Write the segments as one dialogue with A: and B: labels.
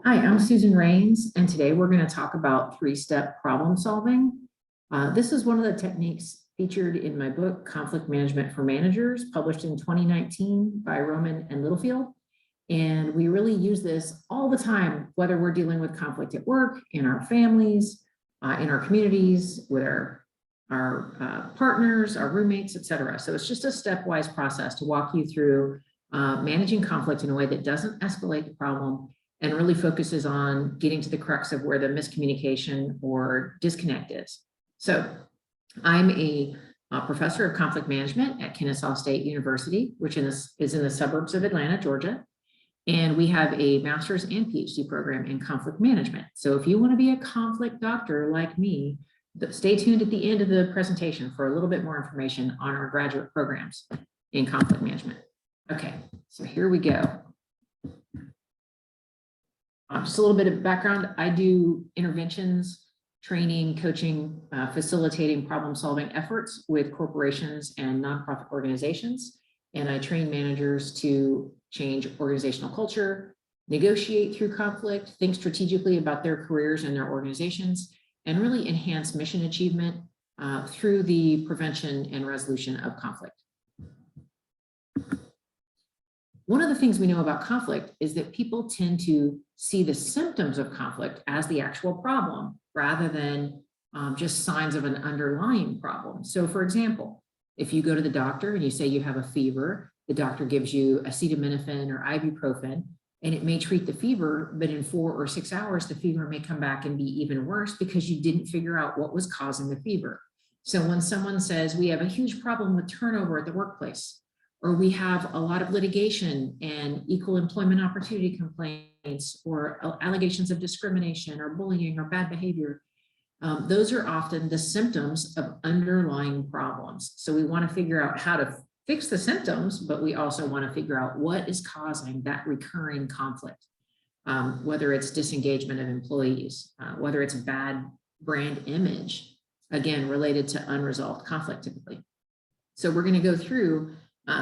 A: Hi, I'm Susan Rains, and today we're going to talk about three-step problem solving. This is one of the techniques featured in my book, Conflict Management for Managers, published in 2019 by Roman and Littlefield. And we really use this all the time, whether we're dealing with conflict at work, in our families, in our communities, with our partners, our roommates, etc. So it's just a stepwise process to walk you through managing conflict in a way that doesn't escalate the problem and really focuses on getting to the crux of where the miscommunication or disconnect is. So I'm a professor of conflict management at Kennesaw State University, which is in the suburbs of Atlanta, Georgia. And we have a master's and PhD program in conflict management. So if you want to be a conflict doctor like me, stay tuned at the end of the presentation for a little bit more information on our graduate programs in conflict management. Okay, so here we go. Just a little bit of background. I do interventions, training, coaching, facilitating problem-solving efforts with corporations and nonprofit organizations. And I train managers to change organizational culture, negotiate through conflict, think strategically about their careers and their organizations, and really enhance mission achievement through the prevention and resolution of conflict. One of the things we know about conflict is that people tend to see the symptoms of conflict as the actual problem rather than just signs of an underlying problem. So for example, if you go to the doctor and you say you have a fever, the doctor gives you acetaminophen or ibuprofen, and it may treat the fever, but in 4 or 6 hours, the fever may come back and be even worse because you didn't figure out what was causing the fever. So when someone says we have a huge problem with turnover at the workplace, or we have a lot of litigation and equal employment opportunity complaints, or allegations of discrimination or bullying or bad behavior, those are often the symptoms of underlying problems. So we want to figure out how to fix the symptoms, but we also want to figure out what is causing that recurring conflict, whether it's disengagement of employees, whether it's bad brand image, again, related to unresolved conflict typically. So we're going to go through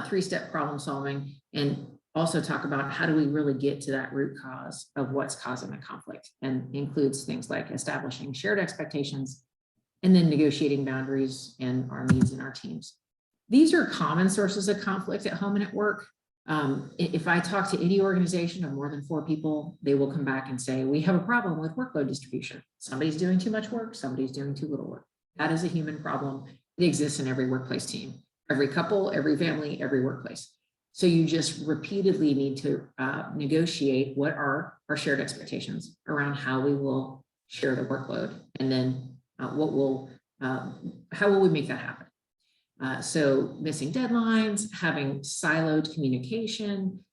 A: three-step problem solving and also talk about how do we really get to that root cause of what's causing the conflict, and includes things like establishing shared expectations and then negotiating boundaries and our needs in our teams. These are common sources of conflict at home and at work. If I talk to any organization of more than 4 people, they will come back and say, we have a problem with workload distribution. Somebody's doing too much work, somebody's doing too little work. That is a human problem. It exists in every workplace team, every couple, every family, every workplace. So you just repeatedly need to negotiate what are our shared expectations around how we will share the workload, and then how will we make that happen? So missing deadlines, having siloed communication,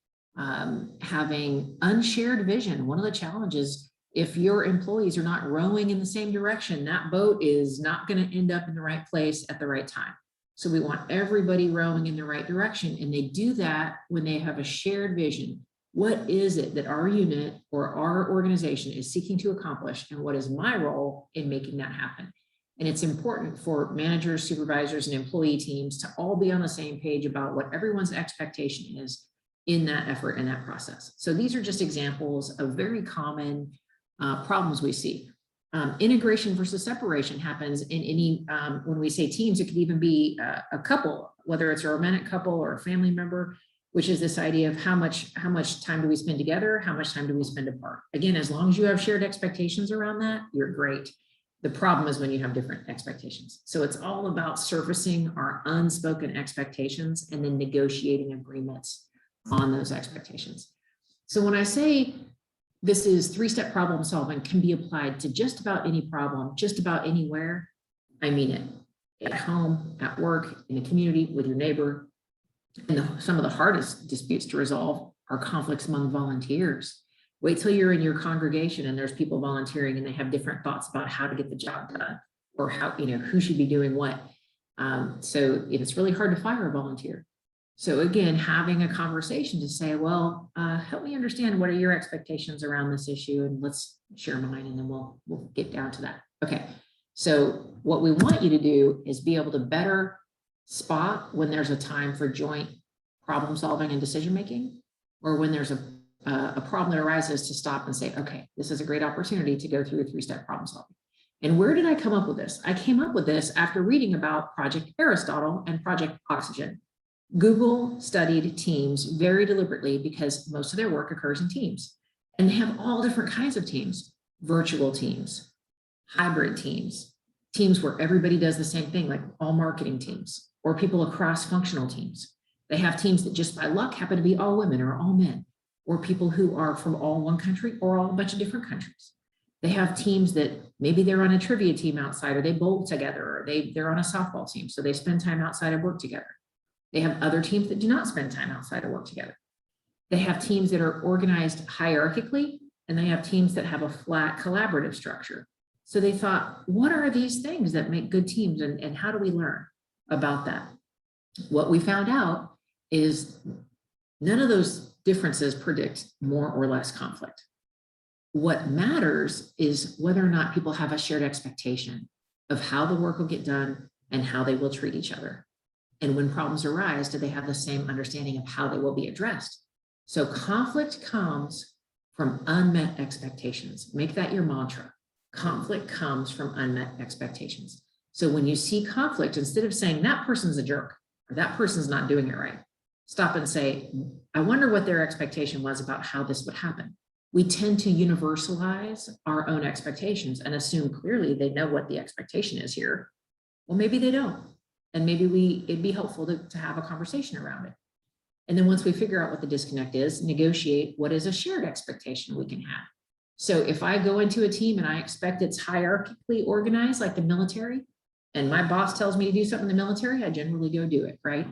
A: having unshared vision. One of the challenges, if your employees are not rowing in the same direction, that boat is not going to end up in the right place at the right time. So we want everybody rowing in the right direction, and they do that when they have a shared vision. What is it that our unit or our organization is seeking to accomplish, and what is my role in making that happen? And it's important for managers, supervisors, and employee teams to all be on the same page about what everyone's expectation is in that effort and that process. So these are just examples of very common problems we see. Integration versus separation happens in any, when we say teams, it could even be a couple, whether it's a romantic couple or a family member, which is this idea of how much time do we spend together, how much time do we spend apart. Again, as long as you have shared expectations around that, you're great. The problem is when you have different expectations. So it's all about surfacing our unspoken expectations and then negotiating agreements on those expectations. So when I say this is three-step problem solving can be applied to just about any problem, just about anywhere, I mean it. At home, at work, in the community, with your neighbor. And some of the hardest disputes to resolve are conflicts among volunteers. Wait till you're in your congregation and there's people volunteering and they have different thoughts about how to get the job done, or how, who should be doing what. So it's really hard to fire a volunteer. So again, having a conversation to say, well, help me understand what are your expectations around this issue, and let's share mine, and then we'll get down to that. Okay, so what we want you to do is be able to better spot when there's a time for joint problem solving and decision making, or when there's a a problem that arises to stop and say, okay, this is a great opportunity to go through a 3-step problem solving. And where did I come up with this? I came up with this after reading about Project Aristotle and Project Oxygen. Google studied teams very deliberately because most of their work occurs in teams. And they have all different kinds of teams: virtual teams, hybrid teams, teams where everybody does the same thing, like all marketing teams, or people across functional teams. They have teams that just by luck happen to be all women or all men, or people who are from all one country or all a bunch of different countries. They have teams that maybe they're on a trivia team outside, or they bowl together, or they're on a softball team, so they spend time outside of work together. They have other teams that do not spend time outside of work together. They have teams that are organized hierarchically, and they have teams that have a flat collaborative structure. So they thought, what are these things that make good teams, and how do we learn about that? What we found out is none of those differences predict more or less conflict. What matters is whether or not people have a shared expectation of how the work will get done and how they will treat each other. And when problems arise, do they have the same understanding of how they will be addressed? So conflict comes from unmet expectations. Make that your mantra. Conflict comes from unmet expectations. So when you see conflict, instead of saying that person's a jerk or that person's not doing it right, stop and say, I wonder what their expectation was about how this would happen. We tend to universalize our own expectations and assume clearly they know what the expectation is here. Well, maybe they don't. And maybe it'd be helpful to have a conversation around it. And then once we figure out what the disconnect is, negotiate what is a shared expectation we can have. So if I go into a team and I expect it's hierarchically organized like the military, and my boss tells me to do something in the military, I generally go do it, right?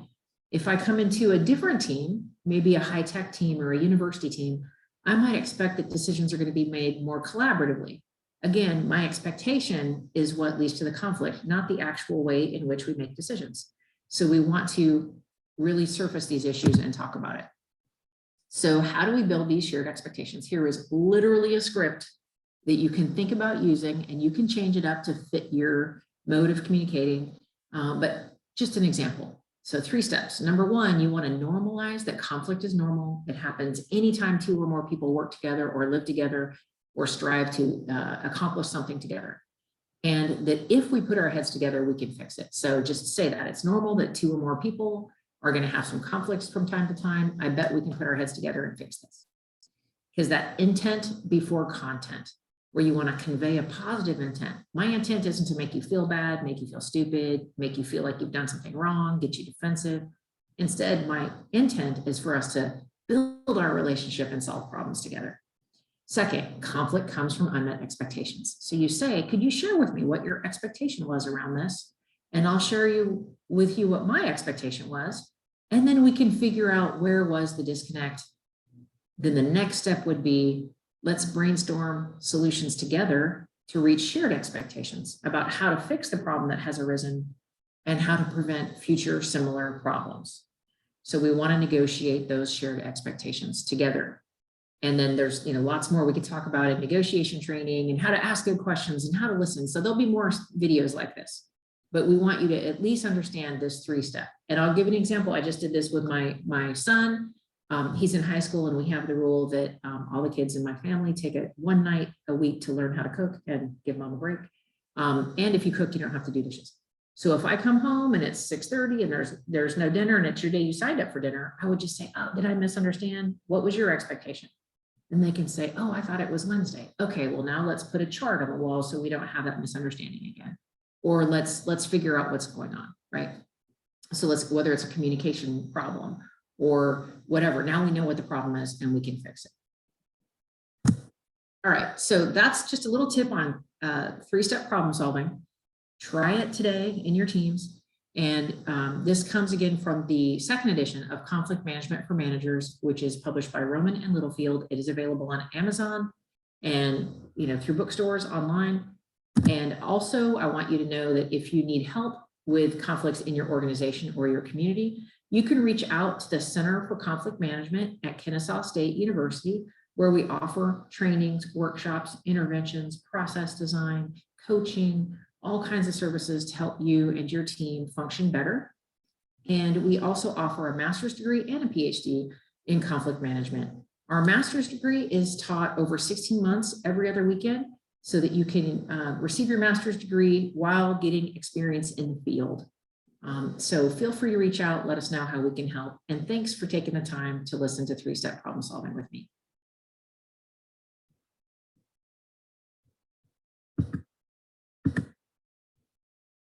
A: If I come into a different team, maybe a high-tech team or a university team, I might expect that decisions are going to be made more collaboratively. Again, my expectation is what leads to the conflict, not the actual way in which we make decisions. So we want to really surface these issues and talk about it. So how do we build these shared expectations? Here is literally a script that you can think about using, and you can change it up to fit your mode of communicating, but just an example. So 3 steps. Number 1, you want to normalize that conflict is normal. It happens anytime 2 or more people work together or live together or strive to accomplish something together. And that if we put our heads together, we can fix it. So just say that it's normal that 2 or more people are going to have some conflicts from time to time. I bet we can put our heads together and fix this. Because that intent before content, where you want to convey a positive intent. My intent isn't to make you feel bad, make you feel stupid, make you feel like you've done something wrong, get you defensive. Instead, my intent is for us to build our relationship and solve problems together. Second, conflict comes from unmet expectations. So you say, could you share with me what your expectation was around this? And I'll share with you what my expectation was. And then we can figure out where was the disconnect. Then the next step would be, let's brainstorm solutions together to reach shared expectations about how to fix the problem that has arisen and how to prevent future similar problems. So we want to negotiate those shared expectations together. And then there's lots more we could talk about in negotiation training and how to ask good questions and how to listen. So there'll be more videos like this, but we want you to at least understand this 3-step. And I'll give an example. I just did this with my son. He's in high school, and we have the rule that all the kids in my family take one night a week to learn how to cook and give mom a break. And if you cook, you don't have to do dishes. So if I come home and it's 6:30 and there's no dinner and it's your day you signed up for dinner, I would just say, oh, did I misunderstand? What was your expectation? And they can say, oh, I thought it was Wednesday. Okay, well, now let's put a chart on the wall so we don't have that misunderstanding again. Or let's figure out what's going on, right? So whether it's a communication problem or whatever, now we know what the problem is and we can fix it. All right, so that's just a little tip on 3-step problem solving. Try it today in your teams. And this comes again from the 2nd edition of Conflict Management for Managers, which is published by Roman and Littlefield. It is available on Amazon and through bookstores online. And also, I want you to know that if you need help with conflicts in your organization or your community, you can reach out to the Center for Conflict Management at Kennesaw State University, where we offer trainings, workshops, interventions, process design, coaching, all kinds of services to help you and your team function better. And we also offer a master's degree and a PhD in conflict management. Our master's degree is taught over 16 months every other weekend so that you can receive your master's degree while getting experience in the field. So feel free to reach out, let us know how we can help. And thanks for taking the time to listen to 3-Step Problem Solving with me.